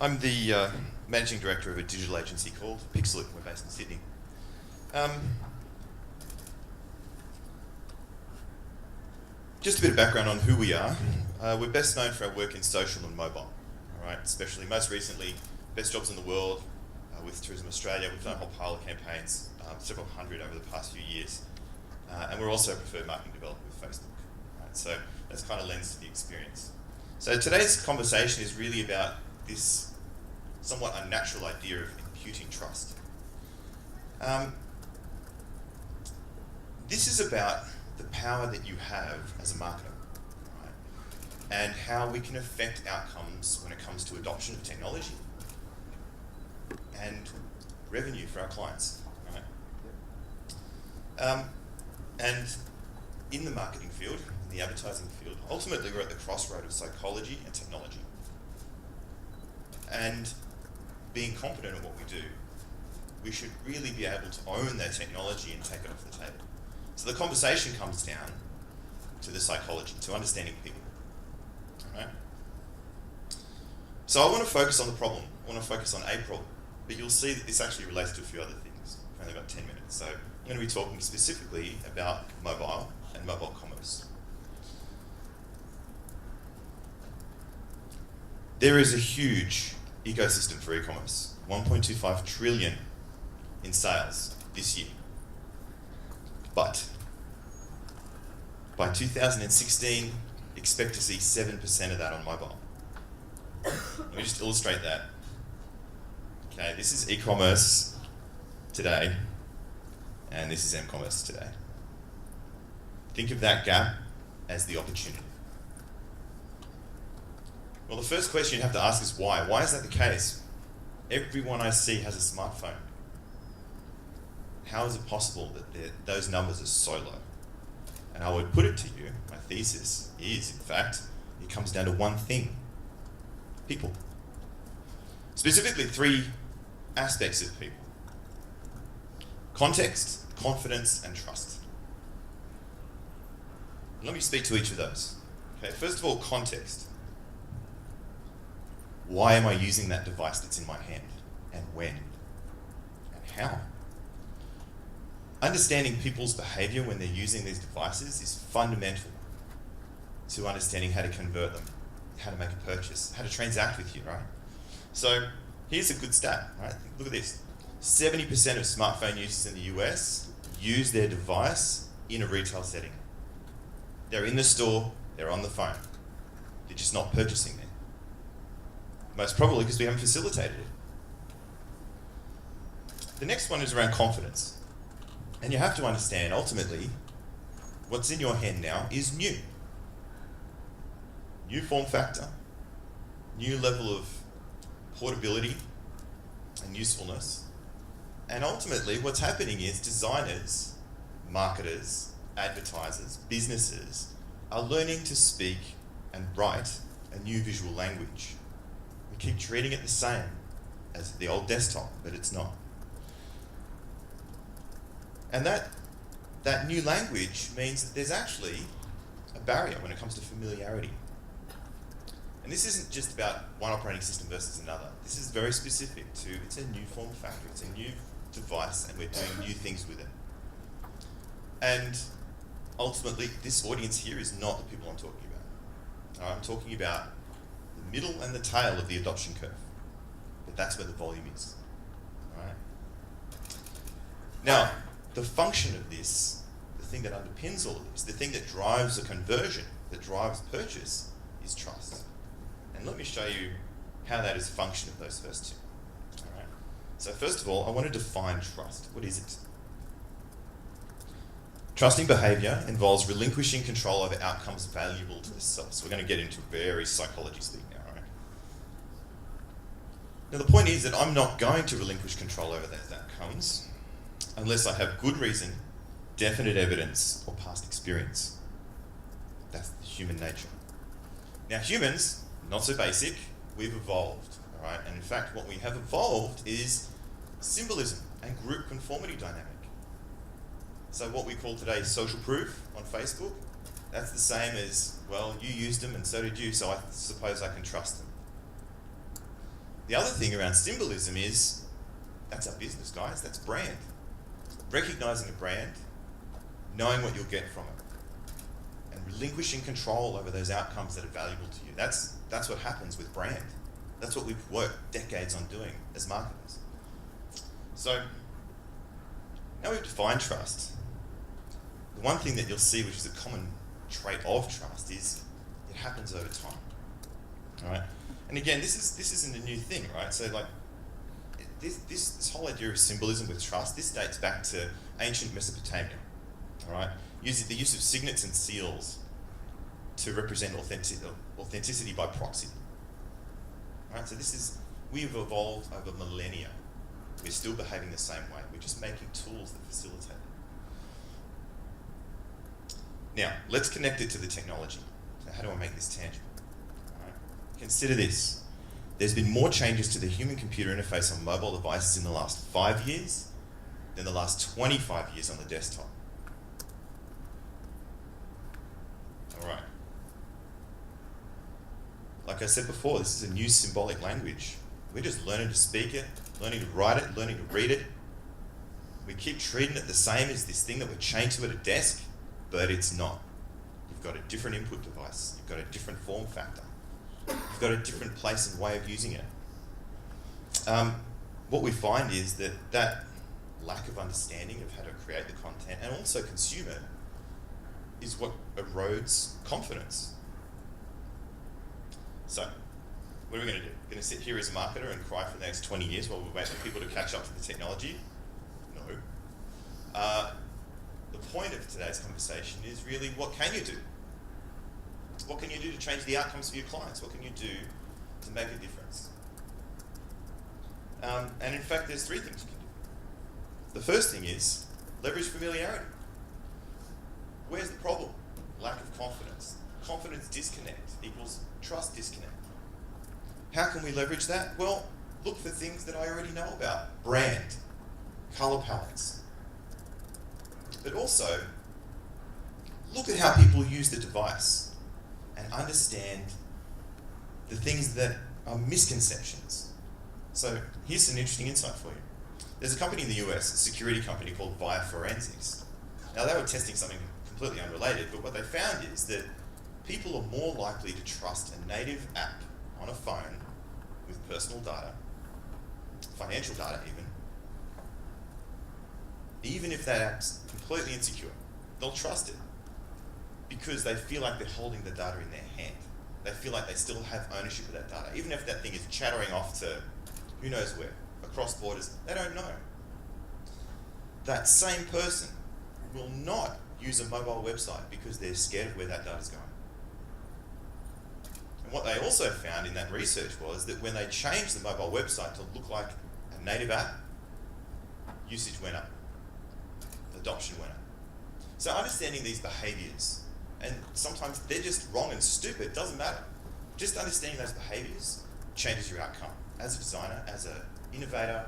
I'm the managing director of a digital agency called Pixolut. We're based in Sydney. Just a bit of background on who we are. We're best known for our work in social and mobile, all right? Especially most recently, best jobs in the world with Tourism Australia. We've done a whole pile of campaigns, several hundred over the past few years. And we're also a preferred marketing developer with Facebook. Right? So that's kind of lends to the experience. So today's conversation is really about this somewhat unnatural idea of imputing trust. This is about the power that you have as a marketer, right? And how we can affect outcomes when it comes to adoption of technology and revenue for our clients, right? And in the marketing field, in the advertising field, ultimately we're at the crossroad of psychology and technology. And being competent at what we do, we should really be able to own that technology and take it off the table. So the conversation comes down to the psychology, to understanding people. All right? So I want to focus on the problem. I want to focus on a problem. But you'll see that this actually relates to a few other things. We've only got 10 minutes. So I'm going to be talking specifically about mobile and mobile commerce. There is a huge ecosystem for e-commerce, 1.25 trillion in sales this year. But by 2016, expect to see 7% of that on mobile. Let me just illustrate that. Okay, this is e-commerce today, and this is m-commerce today. Think of that gap as the opportunity. Well, the first question you have to ask is why? Why is that the case? Everyone I see has a smartphone. How is it possible that those numbers are so low? And I would put it to you, my thesis is, in fact, it comes down to one thing: people. Specifically, three aspects of people: context, confidence, and trust. And let me speak to each of those. Okay, first of all, context. Why am I using that device that's in my hand? And when? And how? Understanding people's behavior when they're using these devices is fundamental to understanding how to convert them, how to make a purchase, how to transact with you, right? So here's a good stat, right? Look at this. 70% of smartphone users in the US use their device in a retail setting. They're in the store, they're on the phone. They're just not purchasing there. Most probably because we haven't facilitated it. The next one is around confidence. And you have to understand, ultimately, what's in your hand now is new. New form factor, new level of portability and usefulness. And ultimately, what's happening is designers, marketers, advertisers, businesses are learning to speak and write a new visual language. We keep treating it the same as the old desktop, but it's not. And that new language means that there's actually a barrier when it comes to familiarity. And this isn't just about one operating system versus another. This is very specific to, it's a new form factor, it's a new device, and we're doing new things with it. And ultimately, this audience here is not the people I'm talking about. I'm talking about the middle and the tail of the adoption curve. But that's where the volume is. All right? Now, the function of this, the thing that underpins all of this, the thing that drives a conversion, that drives purchase, is trust. And let me show you how that is a function of those first two. All right. So first of all, I want to define trust. What is it? Trusting behaviour involves relinquishing control over outcomes valuable to the self. So we're going to get into very psychology speak now, right? Now the point is that I'm not going to relinquish control over those outcomes unless I have good reason, definite evidence, or past experience. That's human nature. Now humans, not so basic, we've evolved, all right? And in fact, what we have evolved is symbolism and group conformity dynamic. So what we call today social proof on Facebook, that's the same as, well, you used them and so did you, so I suppose I can trust them. The other thing around symbolism is, that's our business, guys. That's brand. Recognizing a brand, knowing what you'll get from it, and relinquishing control over those outcomes that are valuable to you. That's what happens with brand. That's what we've worked decades on doing as marketers. So, now we've defined trust. The one thing that you'll see, which is a common trait of trust, is it happens over time. All right? And again, this isn't a new thing, right? So like, this whole idea of symbolism with trust, this dates back to ancient Mesopotamia. All right? Using the use of signets and seals to represent authenticity by proxy. All right? So we've evolved over millennia. We're still behaving the same way. We're just making tools that facilitate it. Now, let's connect it to the technology. So how do I make this tangible? All right. Consider this. There's been more changes to the human-computer interface on mobile devices in the last 5 years than the last 25 years on the desktop. All right. Like I said before, this is a new symbolic language. We're just learning to speak it, learning to write it, learning to read it. We keep treating it the same as this thing that we're chained to at a desk, but it's not. You've got a different input device. You've got a different form factor. You've got a different place and way of using it. What we find is that lack of understanding of how to create the content and also consume it is what erodes confidence. So, what are we going to do? Going to sit here as a marketer and cry for the next 20 years while we wait for people to catch up to the technology? No. The point of today's conversation is really, what can you do? What can you do to change the outcomes for your clients? What can you do to make a difference? And in fact, there's 3 things you can do. The first thing is leverage familiarity. Where's the problem? Lack of confidence. Confidence disconnect equals trust disconnect. How can we leverage that? Well, look for things that I already know about. Brand, color palettes. But also, look at how people use the device and understand the things that are misconceptions. So here's an interesting insight for you. There's a company in the US, a security company called Via Forensics. Now they were testing something completely unrelated, but what they found is that people are more likely to trust a native app on a phone with personal data, financial data even if that app's completely insecure. They'll trust it because they feel like they're holding the data in their hand. They feel like they still have ownership of that data. Even if that thing is chattering off to who knows where, across borders, they don't know. That same person will not use a mobile website because they're scared of where that data's going. And what they also found in that research was that when they changed the mobile website to look like a native app, usage went up, adoption went up. So understanding these behaviors, and sometimes they're just wrong and stupid, doesn't matter. Just understanding those behaviors changes your outcome as a designer, as an innovator,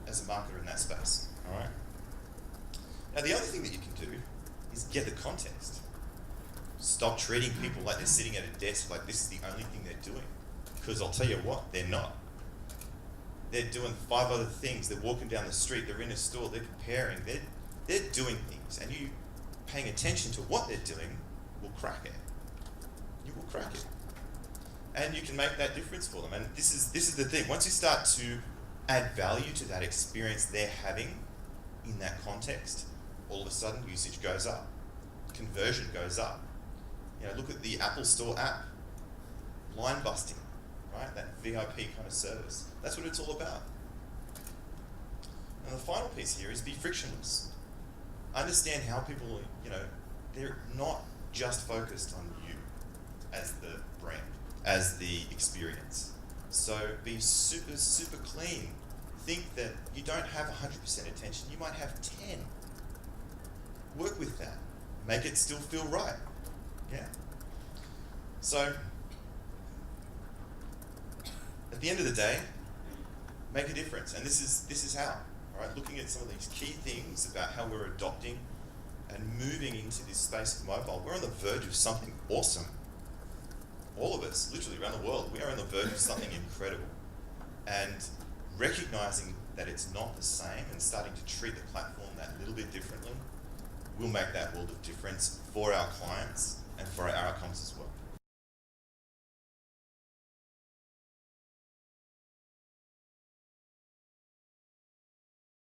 as a marketer in that space, all right? Now the other thing that you can do is get the context. Stop treating people like they're sitting at a desk like this is the only thing they're doing. Because I'll tell you what, they're not. They're doing 5 other things. They're walking down the street, they're in a store, they're comparing, they're doing things. And you paying attention to what they're doing will crack it. You will crack it. And you can make that difference for them. And this is the thing. Once you start to add value to that experience they're having in that context, all of a sudden usage goes up. Conversion goes up. You know, look at the Apple Store app. Line busting, right? That VIP kind of service. That's what it's all about. And the final piece here is be frictionless. Understand how people, they're not just focused on you as the brand, as the experience. So be super, super clean. Think that you don't have 100% attention, you might have 10. Work with that. Make it still feel right. Yeah. So, at the end of the day, make a difference. And this is how. All right, looking at some of these key things about how we're adopting and moving into this space of mobile, we're on the verge of something awesome. All of us, literally around the world, we are on the verge of something incredible. And recognizing that it's not the same and starting to treat the platform that little bit differently will make that world of difference for our clients and for our outcomes as well.